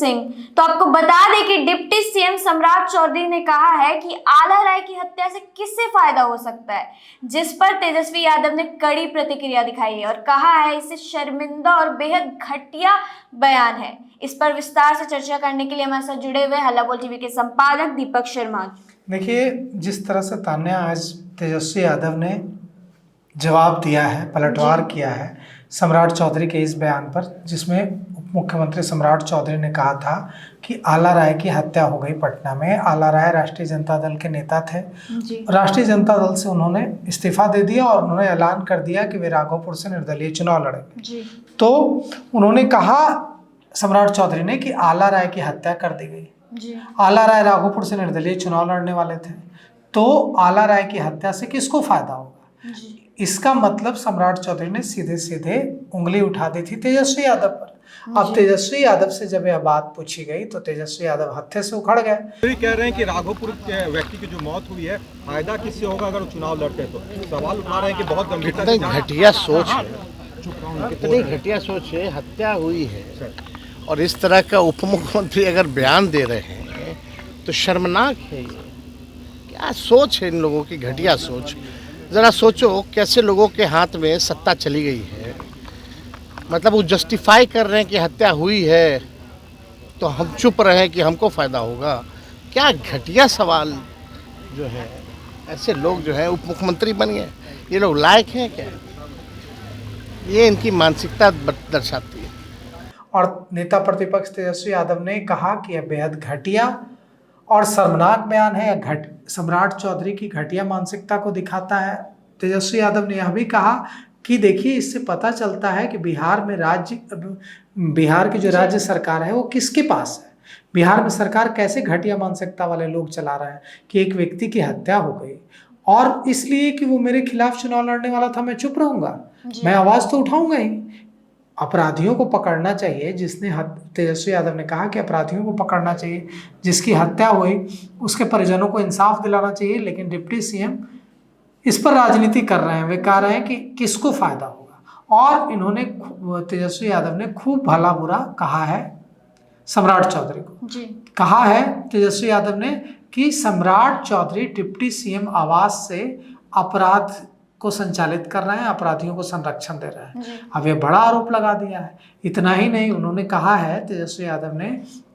सिंह। तो आपको बता दें कि डिप्टी सीएम सम्राट चौधरी ने कहा है कि आला राय की हत्या से किससे फायदा हो सकता है, जिस पर तेजस्वी यादव ने कड़ी प्रतिक्रिया दिखाई है और कहा है इसे शर्मिंदा और बेहद घटिया बयान है। इस पर विस्तार से चर्चा करने के लिए हमारे साथ जुड़े हुए हल्ला बोल टीवी के संपादक दीपक शर्मा। देखिए, जिस तरह से तान्या आज तेजस्वी यादव ने जवाब दिया है, पलटवार किया है सम्राट चौधरी के इस बयान पर, जिसमें उप मुख्यमंत्री सम्राट चौधरी ने कहा था कि आला राय की हत्या हो गई पटना में। आला राय राष्ट्रीय जनता दल के नेता थे। राष्ट्रीय जनता दल से उन्होंने इस्तीफा दे दिया और उन्होंने ऐलान कर दिया कि वे राघोपुर से निर्दलीय चुनाव लड़ेंगे। तो उन्होंने कहा सम्राट चौधरी ने कि आला राय की हत्या कर दी गई। आला राय राघोपुर से निर्दलीय चुनाव लड़ने वाले थे, तो आला राय की हत्या से किसको फायदा होगा? इसका मतलब सम्राट चौधरी ने सीधे सीधे उंगली उठा दी थी तेजस्वी यादव पर। अब तेजस्वी यादव से जब यह बात पूछी गई तो तेजस्वी यादव हत्थे से उखड़ गए। तो कह रहे हैं कि राघोपुर के व्यक्ति की जो मौत हुई है, फायदा किससे होगा अगर वो चुनाव लड़ते हैं? तो सवाल उठा रहे हैं कि बहुत गंभीरता से घटिया सोच है, कितनी घटिया सोच है। हत्या हुई है और इस तरह का उप मुख्यमंत्री अगर बयान दे रहे हैं तो शर्मनाक है। क्या सोच है इन लोगों की, घटिया सोच। ज़रा सोचो कैसे लोगों के हाथ में सत्ता चली गई है, मतलब वो जस्टिफाई कर रहे हैं कि हत्या हुई है तो हम चुप रहे कि हमको फ़ायदा होगा। क्या घटिया सवाल जो है। ऐसे लोग जो है उप मुख्यमंत्री बन गए, ये लोग लायक हैं क्या? ये इनकी मानसिकता दर्शाती है। और नेता प्रतिपक्ष तेजस्वी यादव ने कहा कि यह बेहद घटिया और शर्मनाक बयान है, सम्राट चौधरी की घटिया मानसिकता को दिखाता है। तेजस्वी यादव ने यह भी कहा कि देखिए, इससे पता चलता है कि बिहार की जो राज्य सरकार है वो किसके पास है। बिहार में सरकार कैसे घटिया मानसिकता वाले लोग चला रहे हैं कि एक व्यक्ति की हत्या हो गई और इसलिए कि वो मेरे खिलाफ चुनाव लड़ने वाला था मैं चुप रहूंगा, मैं आवाज तो उठाऊंगा ही। अपराधियों को पकड़ना चाहिए। तेजस्वी यादव ने कहा कि अपराधियों को पकड़ना चाहिए, जिसकी हत्या हुई उसके परिजनों को इंसाफ दिलाना चाहिए। लेकिन डिप्टी सीएम इस पर राजनीति कर रहे हैं। वे कह रहे हैं कि किसको फायदा होगा। और इन्होंने, तेजस्वी यादव ने खूब भला बुरा कहा है सम्राट चौधरी को। कहा है तेजस्वी यादव ने कि सम्राट चौधरी डिप्टी सीएम आवास से अपराध को संचालित कर रहे हैं, अपराधियों को संरक्षण दे रहे हैं। अब ये बड़ा आरोप लगा दिया है। इतना ही नहीं, उन्होंने कहा है तेजस्वी यादव ने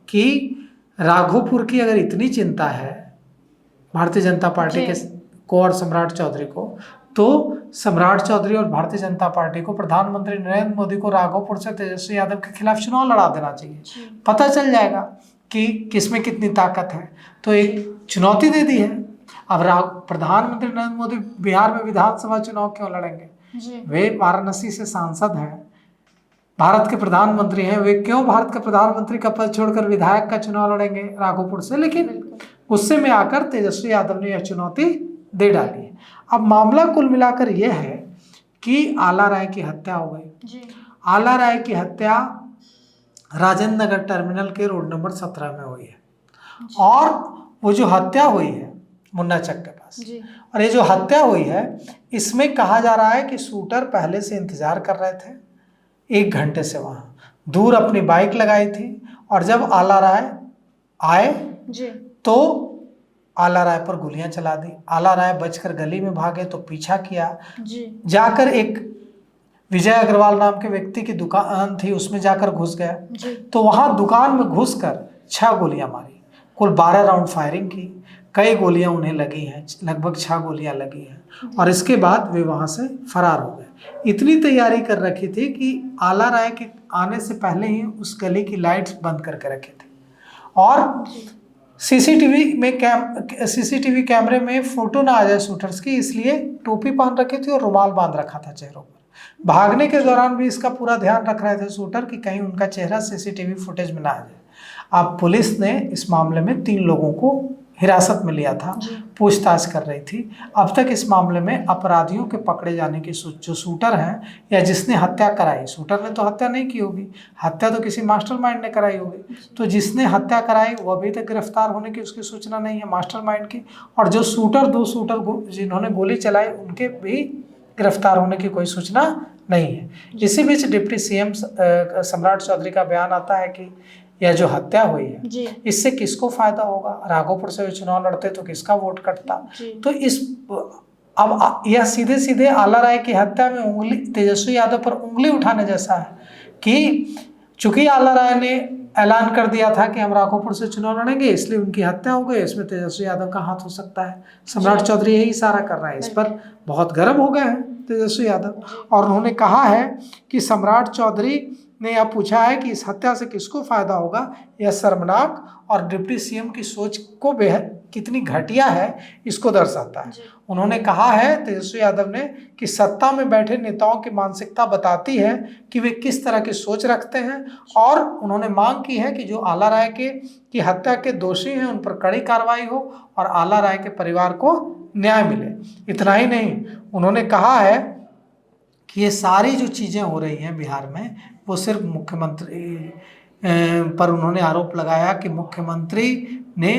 कि राघोपुर की अगर इतनी चिंता है भारतीय जनता पार्टी के को और सम्राट चौधरी को, तो सम्राट चौधरी और भारतीय जनता पार्टी को प्रधानमंत्री नरेंद्र मोदी को राघोपुर से तेजस्वी यादव के खिलाफ चुनाव लड़ा देना चाहिए। पता चल जाएगा कि किसमें कितनी ताकत है। तो एक चुनौती दे दी है। अब प्रधानमंत्री नरेंद्र मोदी बिहार में विधानसभा चुनाव क्यों लड़ेंगे? वे वाराणसी से सांसद हैं, भारत के प्रधानमंत्री हैं। वे क्यों भारत के प्रधानमंत्री का पद छोड़कर विधायक का चुनाव लड़ेंगे राघोपुर से? लेकिन गुस्से में आकर तेजस्वी यादव ने यह चुनौती दे डाली है। अब मामला कुल मिलाकर यह है कि आला राय की हत्या हो गई। आला राय की हत्या राजेंद्र नगर टर्मिनल के रोड नंबर 17 में हुई है। और वो जो हत्या हुई है मुन्ना चक के पास, और ये जो हत्या हुई है इसमें कहा जा रहा है कि शूटर पहले से इंतजार कर रहे थे 1 घंटे से, वहाँ दूर अपनी बाइक लगाई थी। और जब आला राय आए तो आला राय पर गोलियां चला दी। आला राय बचकर गली में भागे तो पीछा किया, जाकर एक विजय अग्रवाल नाम के व्यक्ति की दुकान थी उसमें जाकर घुस गया। तो वहां दुकान में घुसकर 6 गोलियां मारी, कुल 12 राउंड फायरिंग की। कई गोलियां उन्हें लगी हैं, लगभग 6 गोलियां लगी हैं। और इसके बाद वे वहां से फरार हो गए। इतनी तैयारी कर रखी थी कि आला राय के आने से पहले ही उस गली की लाइट्स बंद करके रखी थी। और सीसीटीवी कैमरे में फोटो ना आ जाए शूटर्स की, इसलिए टोपी पहन रखी थी और रुमाल बांध रखा था चेहरों पर। भागने के दौरान भी इसका पूरा ध्यान रख रहे थे शूटर कि कहीं उनका चेहरा सीसीटीवी फुटेज में ना आ जाए। अब पुलिस ने इस मामले में 3 लोगों को हिरासत में लिया था, पूछताछ कर रही थी। अब तक इस मामले में अपराधियों के पकड़े जाने की जो शूटर हैं या जिसने हत्या कराई, शूटर ने तो हत्या नहीं की होगी, हत्या तो किसी मास्टरमाइंड ने कराई होगी, तो जिसने हत्या कराई वो अभी तक गिरफ्तार होने की उसकी सूचना नहीं है मास्टरमाइंड की। और जो शूटर 2 शूटर जिन्होंने गोली चलाई उनके भी गिरफ्तार होने की कोई सूचना नहीं है। इसी बीच डिप्टी सीएम सम्राट चौधरी का बयान आता है कि या जो हत्या हुई है, जी इससे किसको फायदा होगा? राघोपुर से वे चुनाव लड़ते तो किसका वोट कटता? जी तो इस अब यह सीधे सीधे आला राय की हत्या में उंगली, तेजस्वी यादव पर उंगली उठाने जैसा है कि चूंकि आला राय ने ऐलान कर दिया था कि हम राघोपुर से चुनाव लड़ेंगे, इसलिए उनकी हत्या हो गई, इसमें तेजस्वी यादव का हाथ हो सकता है। सम्राट चौधरी यही इशारा कर रहा है, इस पर बहुत गर्म हो गए हैं तेजस्वी यादव, और उन्होंने कहा है कि सम्राट चौधरी ने यह पूछा है कि इस हत्या से किसको फायदा होगा। यह शर्मनाक और डिप्टी सीएम की सोच को बेहद कितनी घटिया है इसको दर्शाता है। उन्होंने कहा है तेजस्वी यादव ने कि सत्ता में बैठे नेताओं की मानसिकता बताती है कि वे किस तरह की सोच रखते हैं, और उन्होंने मांग की है कि जो आला राय की हत्या के दोषी हैं उन पर कड़ी कार्रवाई हो और आला राय के परिवार को न्याय मिले। इतना ही नहीं, उन्होंने कहा है कि ये सारी जो चीज़ें हो रही हैं बिहार में, वो सिर्फ मुख्यमंत्री पर उन्होंने आरोप लगाया कि मुख्यमंत्री ने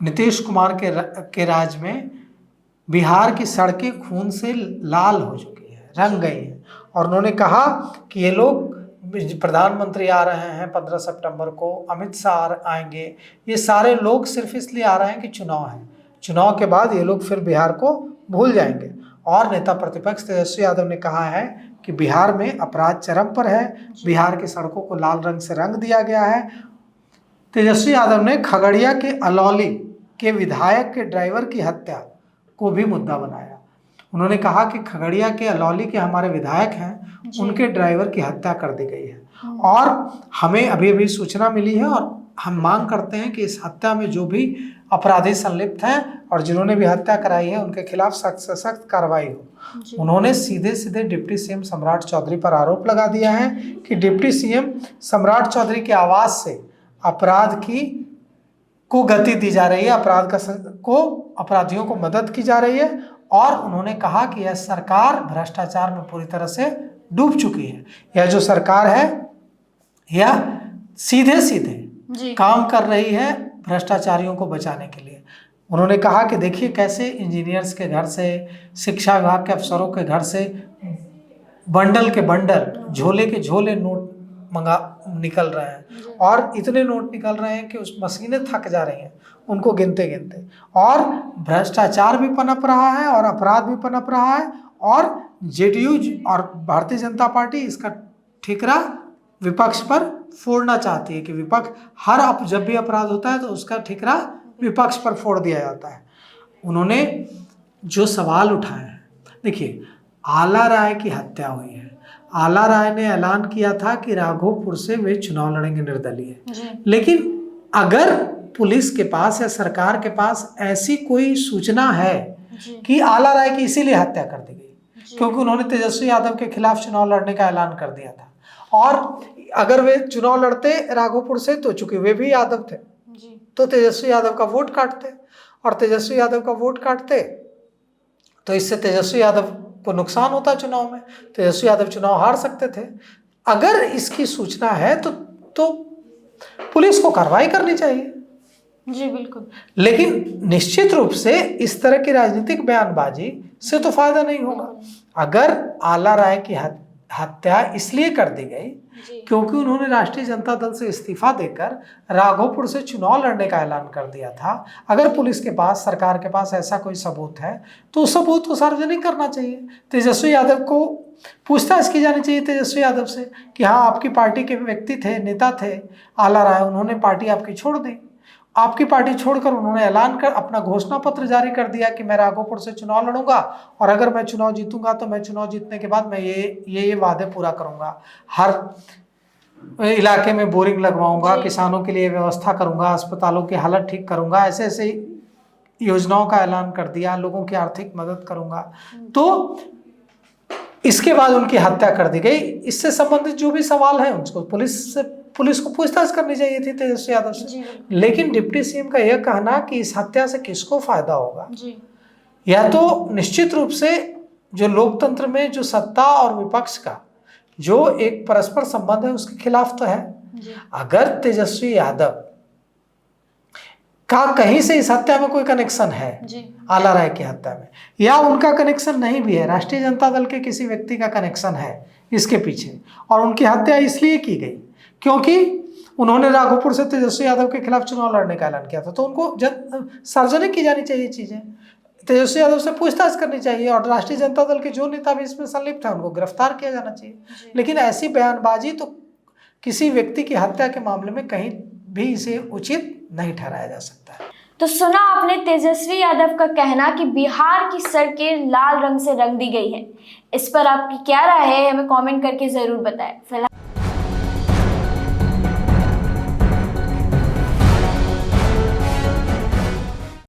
नीतीश कुमार के राज में बिहार की सड़कें खून से लाल हो चुकी हैं, रंग गई हैं, और उन्होंने कहा कि ये लोग, प्रधानमंत्री आ रहे हैं 15 सितंबर को, अमित शाह आएंगे, ये सारे लोग सिर्फ इसलिए आ रहे हैं कि चुनाव है, चुनाव के बाद ये लोग फिर बिहार को भूल जाएंगे। और नेता प्रतिपक्ष तेजस्वी यादव ने कहा है कि बिहार में अपराध चरम पर है, बिहार की सड़कों को लाल रंग से रंग दिया गया है। तेजस्वी यादव ने खगड़िया के अलौली के विधायक के ड्राइवर की हत्या को भी मुद्दा बनाया। उन्होंने कहा कि खगड़िया के अलौली के हमारे विधायक हैं, उनके ड्राइवर की हत्या कर दी गई है, और हमें अभी अभी सूचना मिली है और हम मांग करते हैं कि इस हत्या में जो भी अपराधी संलिप्त हैं और जिन्होंने भी हत्या कराई है उनके खिलाफ सख्त से सख्त कार्रवाई हो। उन्होंने सीधे सीधे डिप्टी सीएम सम्राट चौधरी पर आरोप लगा दिया है कि डिप्टी सीएम सम्राट चौधरी के आवाज से अपराध को गति दी जा रही है, अपराधियों को मदद की जा रही है, और उन्होंने कहा कि यह सरकार भ्रष्टाचार में पूरी तरह से डूब चुकी है। यह जो सरकार है यह सीधे सीधे काम कर रही है भ्रष्टाचारियों को बचाने के लिए। उन्होंने कहा कि देखिए कैसे इंजीनियर्स के घर से, शिक्षा विभाग के अफसरों के घर से बंडल के बंडल, झोले के झोले नोट निकल रहे हैं, और इतने नोट निकल रहे हैं कि उस मशीनें थक जा रही हैं उनको गिनते गिनते, और भ्रष्टाचार भी पनप रहा है और अपराध भी पनप रहा है, और जेडीयू और भारतीय जनता पार्टी इसका ठिकरा विपक्ष पर फोड़ना चाहती है कि विपक्ष जब भी अपराध होता है तो उसका ठिकरा विपक्ष पर फोड़ दिया जाता है। उन्होंने जो सवाल उठाए हैं, देखिए आला राय की हत्या हुई है, आला राय ने ऐलान किया था कि राघोपुर से वे चुनाव लड़ेंगे निर्दलीय, लेकिन अगर पुलिस के पास या सरकार के पास ऐसी कोई सूचना है कि आला राय की इसीलिए हत्या कर दी गई क्योंकि उन्होंने तेजस्वी यादव के खिलाफ चुनाव लड़ने का ऐलान कर दिया था, और अगर वे चुनाव लड़ते राघोपुर से तो चूंकि वे भी यादव थे तो तेजस्वी यादव का वोट काटते, और तेजस्वी यादव का वोट काटते तो इससे तेजस्वी यादव को नुकसान होता चुनाव में, तेजस्वी यादव चुनाव हार सकते थे। अगर इसकी सूचना है तो पुलिस को कार्रवाई करनी चाहिए। जी बिल्कुल, लेकिन निश्चित रूप से इस तरह की राजनीतिक बयानबाजी से तो फायदा नहीं होगा। अगर आला राय की हत्या इसलिए कर दी गई क्योंकि उन्होंने राष्ट्रीय जनता दल से इस्तीफा देकर राघोपुर से चुनाव लड़ने का ऐलान कर दिया था, अगर पुलिस के पास, सरकार के पास ऐसा कोई सबूत है तो उस सबूत को सार्वजनिक करना चाहिए। तेजस्वी यादव को पूछताछ की जानी चाहिए तेजस्वी यादव से कि हाँ आपकी पार्टी के व्यक्ति थे, नेता थे आला राय, उन्होंने पार्टी आपकी छोड़ दी, आपकी पार्टी छोड़कर उन्होंने ऐलान कर अपना घोषणा पत्र जारी कर दिया कि मैं राघोपुर से चुनाव लड़ूंगा, और अगर मैं चुनाव जीतूंगा तो मैं चुनाव जीतने के बाद मैं ये वादे पूरा करूंगा, हर इलाके में बोरिंग लगवाऊंगा, किसानों के लिए व्यवस्था करूंगा, अस्पतालों की हालत ठीक करूंगा, ऐसे ऐसे योजनाओं का ऐलान कर दिया, लोगों की आर्थिक मदद करूंगा। तो इसके बाद उनकी हत्या कर दी गई। इससे संबंधित जो भी सवाल है उसको पुलिस को पूछताछ करनी चाहिए थी तेजस्वी यादव से, लेकिन डिप्टी सीएम का यह कहना कि इस हत्या से किसको फायदा होगा, या तो निश्चित रूप से जो लोकतंत्र में जो सत्ता और विपक्ष का जो एक परस्पर संबंध है उसके खिलाफ तो है। अगर तेजस्वी यादव का कहीं से इस हत्या में कोई कनेक्शन है, आला राय की हत्या में, या उनका कनेक्शन नहीं भी है, राष्ट्रीय जनता दल के किसी व्यक्ति का कनेक्शन है इसके पीछे, और उनकी हत्या इसलिए की गई क्योंकि उन्होंने राघोपुर से तेजस्वी यादव के खिलाफ चुनाव लड़ने का ऐलान किया था, तो उनको सार्वजनिक की जानी चाहिए चीजें। तेजस्वी यादव से पूछताछ करनी चाहिए और राष्ट्रीय जनता दल के जो नेता भी इसमें संलिप्त है उनको गिरफ्तार किया जाना चाहिए। लेकिन ऐसी बयानबाजी तो किसी व्यक्ति की हत्या के मामले में कहीं भी इसे उचित नहीं ठहराया जा सकता है। तो सुना आपने तेजस्वी यादव का कहना कि बिहार की सड़कें लाल रंग से रंग दी गई है। इस पर आपकी क्या राय है, हमें कमेंट करके जरूर बताएं। फिलहाल